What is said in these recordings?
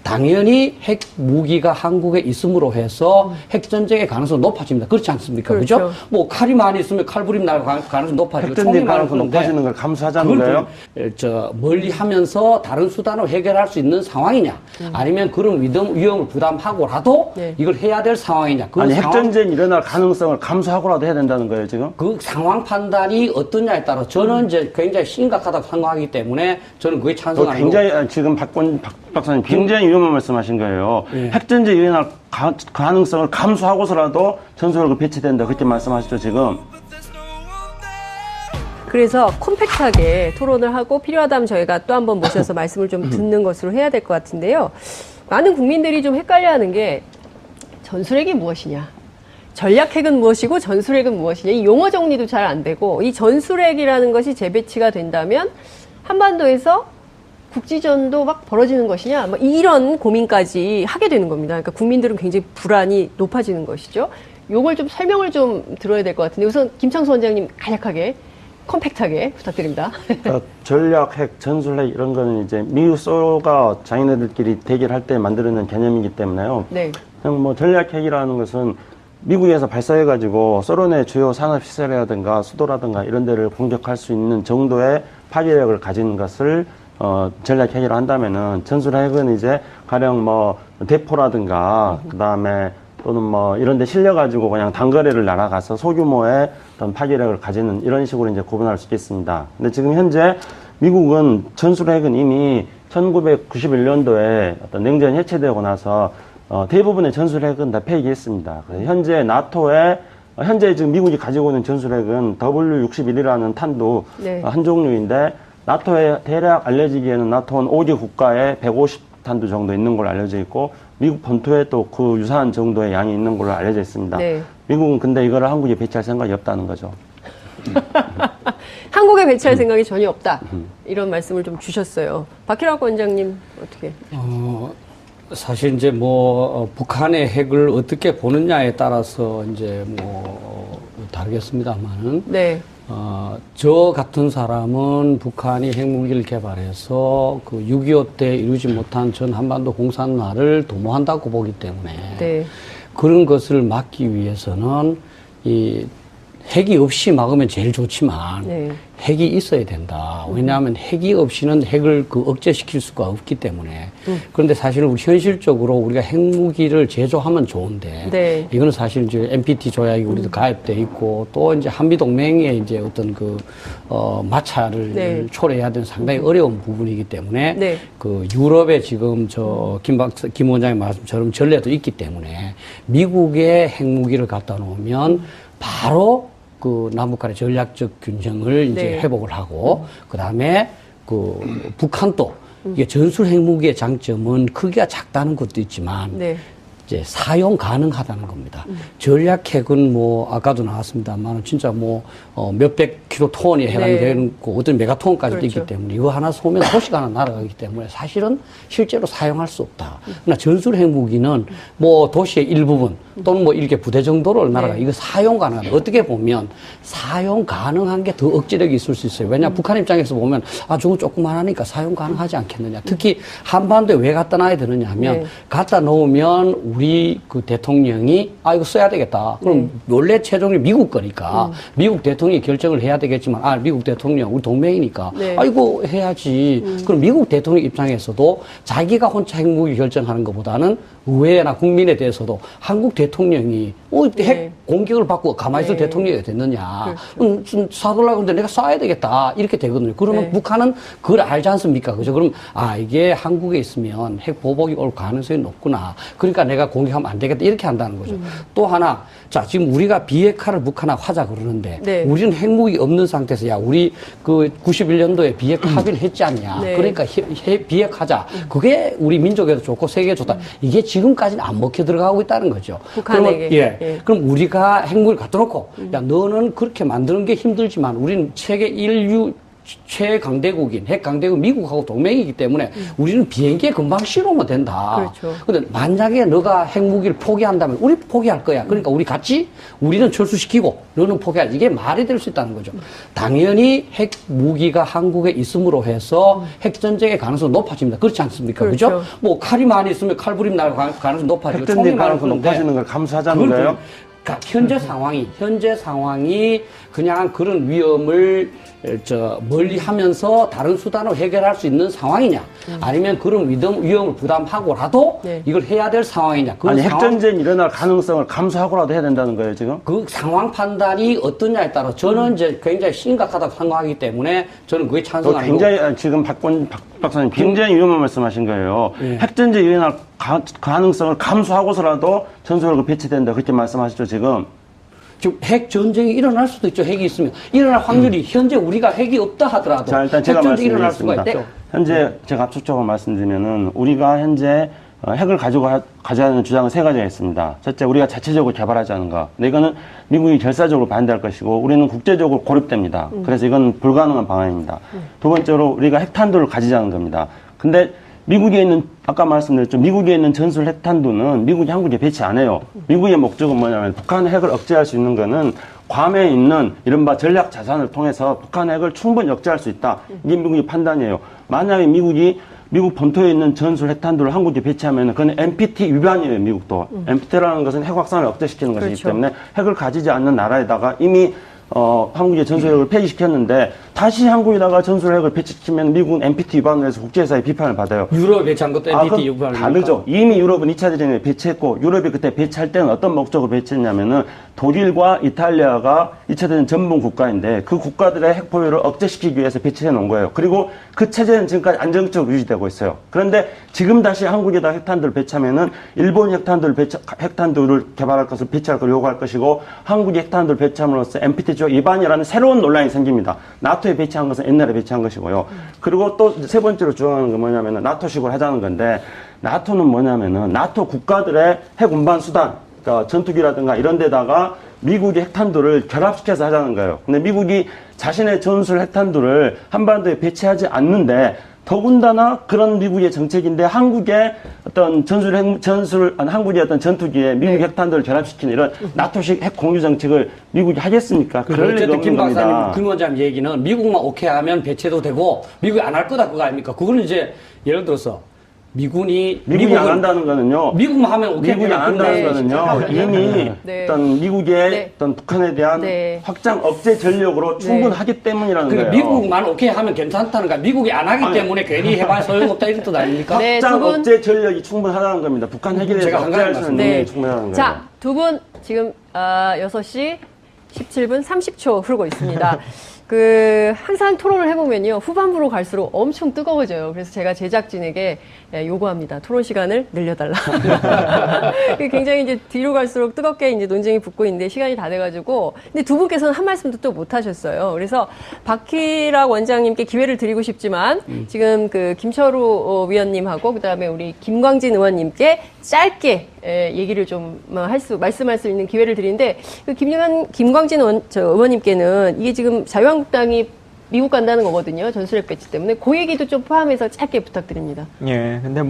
당연히 핵 무기가 한국에 있음으로 해서 핵 전쟁의 가능성이 높아집니다. 그렇지 않습니까? 그죠? 뭐 칼이 많이 있으면 칼부림 날 가능성이 높아지고 핵전쟁 가능성이 높아지는 걸 감수하자는 거예요? 멀리하면서 다른 수단으로 해결할 수 있는 상황이냐? 아니면 그런 위험을 부담하고라도 네. 이걸 해야 될 상황이냐? 아니 핵전쟁이 일어날 가능성을 감수하고라도 해야 된다는 거예요, 지금? 그 상황 판단이 어떠냐에 따라 저는 이제 굉장히 심각하다고 생각하기 때문에 저는 그게 찬성하는 거고. 굉장히 지금 박 박사님 굉장히 위험한 말씀하신 거예요. 예. 핵전쟁이 일어날 가능성을 감수하고서라도 전술핵을 배치된다 그렇게 말씀하시죠, 지금? 그래서 콤팩트하게 토론을 하고 필요하다면 저희가 또 한 번 모셔서 말씀을 좀 듣는 것으로 해야 될 것 같은데요. 많은 국민들이 좀 헷갈려하는 게 전술핵이 무엇이냐, 전략핵은 무엇이고 전술핵은 무엇이냐, 이 용어 정리도 잘 안 되고, 이 전술핵이라는 것이 재배치가 된다면 한반도에서 국지전도 막 벌어지는 것이냐, 뭐 이런 고민까지 하게 되는 겁니다. 그러니까 국민들은 굉장히 불안이 높아지는 것이죠. 요걸 좀 설명을 좀 들어야 될 것 같은데, 우선 김창수 원장님 간략하게 컴팩트하게 부탁드립니다. 전략, 핵, 전술핵 이런 거는 이제 미국 소가 자기네들끼리 대결할 때 만들어낸 개념이기 때문에요. 네. 그냥 뭐 전략 핵이라는 것은 미국에서 발사해가지고 소련의 주요 산업시설이라든가 수도라든가 이런 데를 공격할 수 있는 정도의 파괴력을 가진 것을 전략 핵이라 한다면은, 전술핵은 이제 가령 뭐 대포라든가 그 다음에 또는 뭐 이런 데 실려가지고 그냥 단거리를 날아가서 소규모의 어떤 파괴력을 가지는 이런 식으로 이제 구분할 수 있겠습니다. 근데 지금 현재 미국은 전술핵은 이미 1991년도에 어떤 냉전이 해체되고 나서 대부분의 전술핵은 다 폐기했습니다. 그래서 현재 지금 미국이 가지고 있는 전술핵은 W61이라는 탄도 네. 한 종류인데, 나토에 대략 알려지기에는 나토는 5개 국가에 150탄도 정도 있는 걸로 알려져 있고, 미국 본토에 또 그 유사한 정도의 양이 있는 걸로 알려져 있습니다. 네. 미국은 근데 이거를 한국에 배치할 생각이 없다는 거죠. 한국에 배치할 생각이 전혀 없다, 이런 말씀을 좀 주셨어요. 박희락 원장님 어떻게? 사실 이제 북한의 핵을 어떻게 보느냐에 따라서 이제 다르겠습니다만은. 네. 저 같은 사람은 북한이 핵무기를 개발해서 그 6.25 때 이루지 못한 전 한반도 공산화를 도모한다고 보기 때문에. 네. 그런 것을 막기 위해서는 이 핵이 없이 막으면 제일 좋지만 네. 핵이 있어야 된다. 왜냐하면 핵이 없이는 핵을 억제시킬 수가 없기 때문에. 그런데 사실 우리 현실적으로 우리가 핵무기를 제조하면 좋은데, 네. 이거는 사실 이제 NPT 조약이 우리도 가입돼 있고, 또 이제 한미동맹의 이제 어떤 마찰을 네. 초래해야 되는 상당히 어려운 부분이기 때문에, 네. 그 유럽에 지금 김 원장의 말씀처럼 전례도 있기 때문에 미국의 핵무기를 갖다 놓으면 바로 그 남북 간의 전략적 균형을 이제 네. 회복을 하고, 그 다음에 북한도 이게 전술 핵무기의 장점은 크기가 작다는 것도 있지만, 네. 이제 사용 가능하다는 겁니다. 전략 핵은 아까도 나왔습니다만 진짜 몇백 킬로톤에 해당되는 어떤 메가톤까지도 그렇죠. 있기 때문에 이거 하나 쏘면 도시가 하나 날아가기 때문에 사실은 실제로 사용할 수 없다. 그러나 전술 핵무기는 도시의 일부분 또는 일개 부대 정도를 날아가. 네. 이거 사용 가능하다. 어떻게 보면 사용 가능한 게 더 억지력이 있을 수 있어요. 왜냐 북한 입장에서 보면 저거 조그만하니까 사용 가능하지 않겠느냐. 특히 한반도에 왜 갖다 놔야 되느냐 하면, 네. 갖다 놓으면 우리 그 대통령이 이거 써야 되겠다. 그럼 원래 최종이 미국 거니까 미국 대통령이 결정을 해야 되겠지만, 미국 대통령 우리 동맹이니까 네. 이거 해야지. 그럼 미국 대통령 입장에서도 자기가 혼자 핵무기 결정하는 것보다는 의회나 국민에 대해서도 한국 대통령이 네. 핵 공격을 받고 가만히 있을 네. 대통령이 됐느냐. 그렇죠. 쏴달라고 하는데 내가 쏴야 되겠다. 이렇게 되거든요. 그러면 네. 북한은 그걸 알지 않습니까? 그죠? 그럼 이게 한국에 있으면 핵 보복이 올 가능성이 높구나. 그러니까 내가 공격하면 안 되겠다. 이렇게 한다는 거죠. 또 하나, 지금 우리가 비핵화를 북한하고 하자 그러는데, 네. 우리는 핵무기 없는 상태에서 우리 91년도에 비핵화 합의를 했지 않냐. 네. 그러니까 비핵화하자. 그게 우리 민족에도 좋고 세계에 좋다. 이게 지금까지는 안 먹혀 들어가고 있다는 거죠. 북한에게. 그러면, 예. 그럼 우리가 핵무기를 갖다 놓고, 너는 그렇게 만드는 게 힘들지만 우리는 세계 인류 최강대국인 핵강대국 미국하고 동맹이기 때문에 우리는 비행기에 금방 실으면 된다. 그렇죠. 근데 만약에 너가 핵무기를 포기한다면 우리 포기할 거야. 그러니까 우리 같이 우리는 철수시키고 너는 포기할. 이게 말이 될 수 있다는 거죠. 당연히 핵무기가 한국에 있음으로 해서 핵전쟁의 가능성이 높아집니다. 그렇지 않습니까? 그렇죠. 그죠? 뭐 칼이 많이 있으면 칼부림 날 가능성이 높아지고 핵전쟁 총이 많은 가능성 건데 높아지는 걸 감수하자는 거예요? 그러니까 현재 상황이 그냥 그런 위험을 멀리 하면서 다른 수단으로 해결할 수 있는 상황이냐, 아니면 그런 위험을 부담하고라도 네. 이걸 해야 될 상황이냐. 그 아니, 상황, 핵전쟁이 일어날 가능성을 감수하고라도 해야 된다는 거예요, 지금? 그 상황 판단이 어떠냐에 따라 저는 이제 굉장히 심각하다고 생각하기 때문에 저는 그게 찬성하는 거고. 굉장히, 지금 박 박사님 굉장히 위험한 말씀하신 거예요. 예. 핵전쟁이 일어날 가능성을 감수하고서라도 전술핵을 배치된다. 그렇게 말씀하시죠, 지금? 지금 핵 전쟁이 일어날 수도 있죠. 핵이 있으면 일어날 확률이 현재 우리가 핵이 없다 하더라도 자, 일단 핵 제가 전쟁이 일어날 수가 말씀드리겠습니다. 있죠. 현재 제가 압축적으로 말씀드리면은 우리가 현재 핵을 가져야 하는 주장은 세 가지가 있습니다. 첫째, 우리가 자체적으로 개발하자는 거. 근데 이거는 미국이 결사적으로 반대할 것이고 우리는 국제적으로 고립됩니다. 그래서 이건 불가능한 방안입니다. 두 번째로 우리가 핵탄두를 가지자는 겁니다. 근데 미국에 있는, 아까 말씀드렸죠. 미국에 있는 전술 핵탄두는 미국이 한국에 배치 안 해요. 미국의 목적은 뭐냐면 북한 핵을 억제할 수 있는 거는 괌에 있는 이른바 전략 자산을 통해서 북한 핵을 충분히 억제할 수 있다. 이게 미국의 판단이에요. 만약에 미국 본토에 있는 전술 핵탄두를 한국에 배치하면 그건 NPT 위반이에요, 미국도. NPT라는 것은 핵 확산을 억제시키는 것이기 그렇죠. 때문에 핵을 가지지 않는 나라에다가 이미 한국의 전술핵을 폐기시켰는데 다시 한국에다가 전술핵을 배치시키면 미국은 NPT 위반을 해서 국제사회 비판을 받아요. 유럽에 배치한 것도 NPT 그건 위반입니까? 다르죠. 이미 유럽은 2차 대전에 배치했고 유럽이 그때 배치할 때는 어떤 목적으로 배치했냐면은 독일과 이탈리아가 2차 대전 전문 국가인데 그 국가들의 핵 보유를 억제시키기 위해서 배치해 놓은 거예요. 그리고 그 체제는 지금까지 안정적으로 유지되고 있어요. 그런데 지금 다시 한국에다 핵탄두를 배치하면은 일본이 핵탄두를 개발할 것을 배치할 걸 요구할 것이고 한국이 핵탄두를 배치함으로써 NPT 조약 위반이라는 새로운 논란이 생깁니다. 나토에 배치한 것은 옛날에 배치한 것이고요. 그리고 또 세 번째로 주장하는 건 뭐냐면은 나토식으로 하자는 건데 나토는 뭐냐면은 나토 국가들의 핵 운반 수단, 그러니까 전투기라든가 이런 데다가 미국의 핵탄두를 결합시켜서 하자는 거예요. 근데 미국이 자신의 전술 핵탄두를 한반도에 배치하지 않는데 더군다나 그런 미국의 정책인데 한국의 어떤 한국의 어떤 전투기에 미국 핵탄두를 결합시키는 이런 나토식 핵 공유 정책을 미국이 하겠습니까? 그럴 리가 어쨌든 없는 겁니다. 김 박사님, 김 원장님 얘기는 미국만 오케이 하면 배치도 되고 미국이 안 할 거다 그거 아닙니까? 그거는 이제 예를 들어서 미국이 안 한다는 거는요. 미국만 하면 오케이. 미국이 안 한다는 거는요. 이미 네. 어떤 미국의 네. 어떤 북한에 대한 네. 확장 억제 전력으로 충분하기 때문이라는 그러니까 거예요. 미국만 오케이 하면 괜찮다는 거야. 미국이 안 하기 때문에 괜히 해봐야 소용없다 이런 뜻 아닙니까? 네, 확장 두 분. 억제 전력이 충분하다는 겁니다. 북한 핵에 대해서 제가 억제할 수 있는 네. 능력이 충분하다는 거예요. 자, 두 분 지금 6시 17분 30초 흐르고 있습니다. 항상 토론을 해보면요. 후반부로 갈수록 엄청 뜨거워져요. 그래서 제가 제작진에게 요구합니다. 토론 시간을 늘려달라. 굉장히 이제 뒤로 갈수록 뜨겁게 이제 논쟁이 붙고 있는데 시간이 다 돼가지고. 근데 두 분께서는 한 말씀도 또 못 하셨어요. 그래서 박희락 원장님께 기회를 드리고 싶지만 지금 김철우 위원님하고 그다음에 우리 김광진 의원님께 짧게 얘기를 좀 말씀할 수 있는 기회를 드리는데 김광진 의원님께는 이게 지금 자유한국당이 미국 간다는 거거든요. 전술핵 배치 때문에. 그 얘기도 좀 포함해서 짧게 부탁드립니다. 예. 근데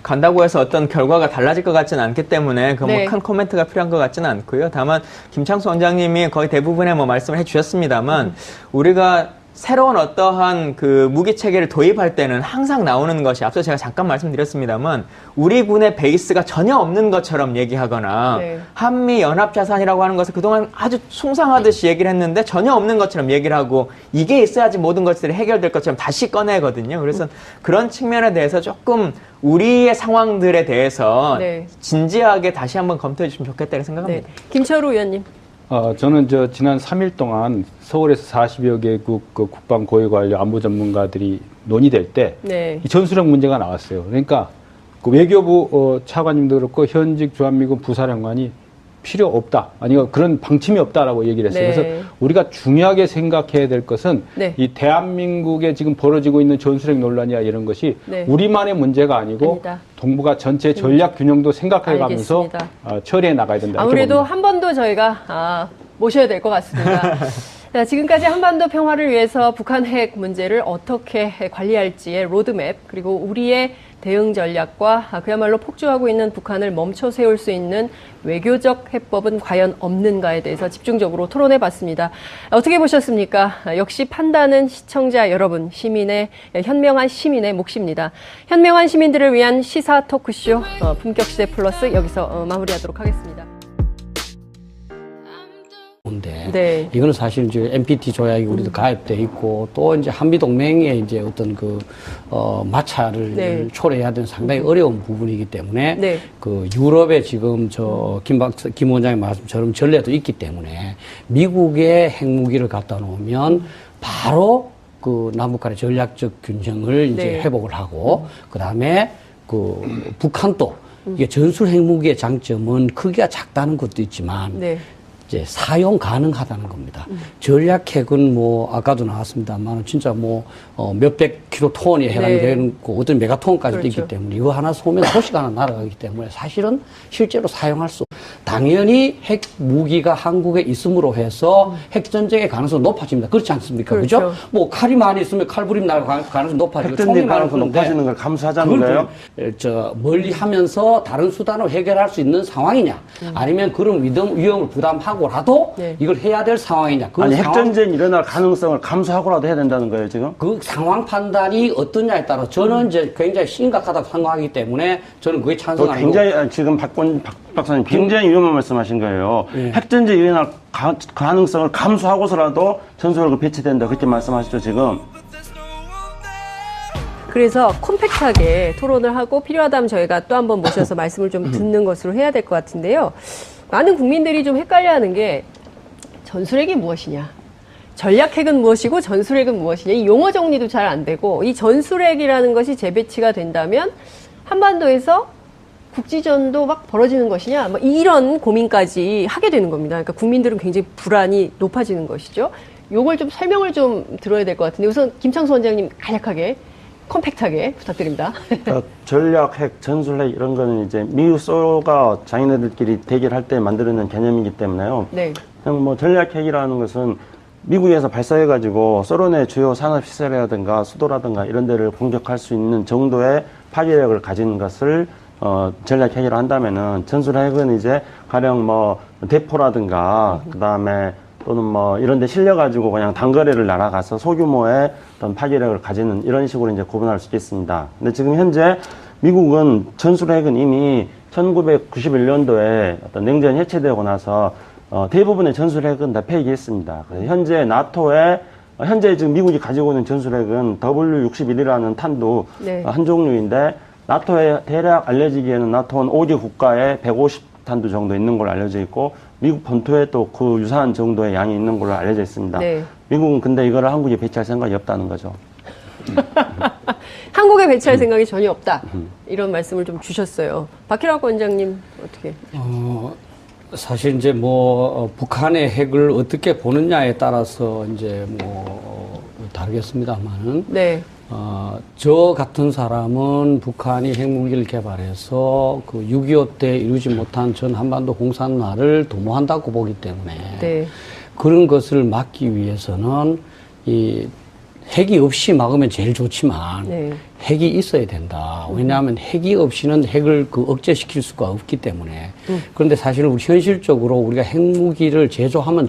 간다고 해서 어떤 결과가 달라질 것 같지는 않기 때문에 네. 큰 코멘트가 필요한 것 같지는 않고요. 다만 김창수 원장님이 거의 대부분의 말씀을 해주셨습니다만 우리가 새로운 어떠한 무기 체계를 도입할 때는 항상 나오는 것이 앞서 제가 잠깐 말씀드렸습니다만 우리 군의 베이스가 전혀 없는 것처럼 얘기하거나 네. 한미 연합 자산이라고 하는 것을 그동안 아주 숭상하듯이 얘기를 했는데 전혀 없는 것처럼 얘기를 하고 이게 있어야지 모든 것들이 해결될 것처럼 다시 꺼내거든요. 그래서 그런 측면에 대해서 조금 우리의 상황들에 대해서 네. 진지하게 다시 한번 검토해 주시면 좋겠다고 생각합니다. 네. 김철우 의원님. 저는 지난 3일 동안 서울에서 40여 개국 국방 고위 관료 안보 전문가들이 논의될 때 네. 이 전술핵 문제가 나왔어요. 그러니까 외교부 차관님도 그렇고 현직 주한미군 부사령관이 필요 없다. 아니 그런 방침이 없다라고 얘기를 했어요. 네. 그래서 우리가 중요하게 생각해야 될 것은 네. 이 대한민국에 지금 벌어지고 있는 전술핵 논란이야 이런 것이 네. 우리만의 문제가 아니고 아니다. 동북아 전체 전략 균형도 생각해 가면서 알겠습니다. 처리해 나가야 된다. 이렇게 아무래도 봅니다. 한 번 더 저희가 모셔야 될 것 같습니다. 자, 지금까지 한반도 평화를 위해서 북한 핵 문제를 어떻게 관리할지의 로드맵, 그리고 우리의 대응 전략과 그야말로 폭주하고 있는 북한을 멈춰 세울 수 있는 외교적 해법은 과연 없는가에 대해서 집중적으로 토론해 봤습니다. 어떻게 보셨습니까? 역시 판단은 시청자 여러분, 현명한 시민의 몫입니다. 현명한 시민들을 위한 시사 토크쇼 품격시대 플러스 여기서 마무리하도록 하겠습니다. 네. 이거는 사실 이제 NPT 조약이 우리도 가입돼 있고 또 이제 한미 동맹의 이제 어떤 그 마찰을 네. 초래해야 되는 상당히 어려운 부분이기 때문에 네. 그 유럽에 지금 김 원장의 말씀처럼 전례도 있기 때문에 미국의 핵무기를 갖다 놓으면 바로 그 남북 간의 전략적 균형을 이제 네. 회복을 하고 그다음에 그 북한도 이게 전술 핵무기의 장점은 크기가 작다는 것도 있지만 네. 이제 사용 가능하다는 겁니다. 전략 핵은 뭐 아까도 나왔습니다만 진짜 뭐 몇백 킬로톤에 해당되는 그 어떤 메가톤까지도 그렇죠. 있기 때문에 이거 하나 쏘면 도시가 하나 날아가기 때문에 사실은 실제로 사용할 수 당연히 핵 무기가 한국에 있음으로 해서 핵 전쟁의 가능성이 높아집니다. 그렇지 않습니까? 그렇죠. 그죠? 뭐 칼이 많이 있으면 칼부림 날 가능성이 높아지고 핵전쟁 가능성 높아지는 걸 감수하자는 거예요? 저 멀리 하면서 다른 수단으로 해결할 수 있는 상황이냐? 아니면 그런 위험을 부담하고라도 네. 이걸 해야 될 상황이냐? 그 아니 상황, 핵전쟁이 일어날 가능성을 감수하고라도 해야 된다는 거예요 지금? 그 상황 판단이 어떠냐에 따라 저는 이제 굉장히 심각하다고 생각하기 때문에 저는 그게 또 찬성하고 굉장히 지금 박 박사님 굉장히 위험한 말씀하신 거예요. 예. 핵전쟁이 일어날 가능성을 감수하고서라도 전술핵을 배치된다 그렇게 말씀하시죠 지금? 그래서 콤팩트하게 토론을 하고 필요하다면 저희가 또 한번 모셔서 말씀을 좀 듣는 것으로 해야 될 것 같은데요. 많은 국민들이 좀 헷갈려하는 게 전술핵이 무엇이냐, 전략핵은 무엇이고 전술핵은 무엇이냐, 이 용어 정리도 잘 안 되고 이 전술핵이라는 것이 재배치가 된다면 한반도에서 국지전도 막 벌어지는 것이냐, 뭐 이런 고민까지 하게 되는 겁니다. 그러니까 국민들은 굉장히 불안이 높아지는 것이죠. 요걸 좀 설명을 좀 들어야 될 것 같은데 우선 김창수 원장님 간략하게 컴팩트하게 부탁드립니다. 전략, 핵, 전술핵 이런 거는 이제 미국 소가 자기네들끼리 대결할 때 만들어낸 개념이기 때문에요. 네. 그냥 뭐 전략 핵이라는 것은 미국에서 발사해가지고 소련의 주요 산업 시설이라든가 수도라든가 이런 데를 공격할 수 있는 정도의 파괴력을 가진 것을 전략 핵이라 한다면은 전술핵은 이제 가령 뭐 대포라든가 그다음에 또는 뭐 이런 데 실려가지고 그냥 단거리를 날아가서 소규모의 어떤 파괴력을 가지는 이런 식으로 이제 구분할 수 있겠습니다. 근데 지금 현재 미국은 전술핵은 이미 1991년도에 어떤 냉전이 해체되고 나서 대부분의 전술핵은 다 폐기했습니다. 그래서 현재 나토의 현재 지금 미국이 가지고 있는 전술핵은 W61이라는 탄도 네. 한 종류인데 나토에 대략 알려지기에는 나토는 5개 국가에 150탄도 정도 있는 걸로 알려져 있고 미국 본토에 또 그 유사한 정도의 양이 있는 걸로 알려져 있습니다. 네. 미국은 근데 이거를 한국에 배치할 생각이 없다는 거죠. 한국에 배치할 생각이 전혀 없다. 이런 말씀을 좀 주셨어요. 박희락 원장님 어떻게? 사실 이제 뭐 북한의 핵을 어떻게 보느냐에 따라서 이제 뭐 다르겠습니다만은 네. 저 같은 사람은 북한이 핵무기를 개발해서 그 6.25 때 이루지 못한 전 한반도 공산화를 도모한다고 보기 때문에 네. 그런 것을 막기 위해서는 이 핵이 없이 막으면 제일 좋지만 네. 핵이 있어야 된다. 왜냐하면 핵이 없이는 핵을 그 억제시킬 수가 없기 때문에. 그런데 사실 우리 현실적으로 우리가 핵무기를 제조하면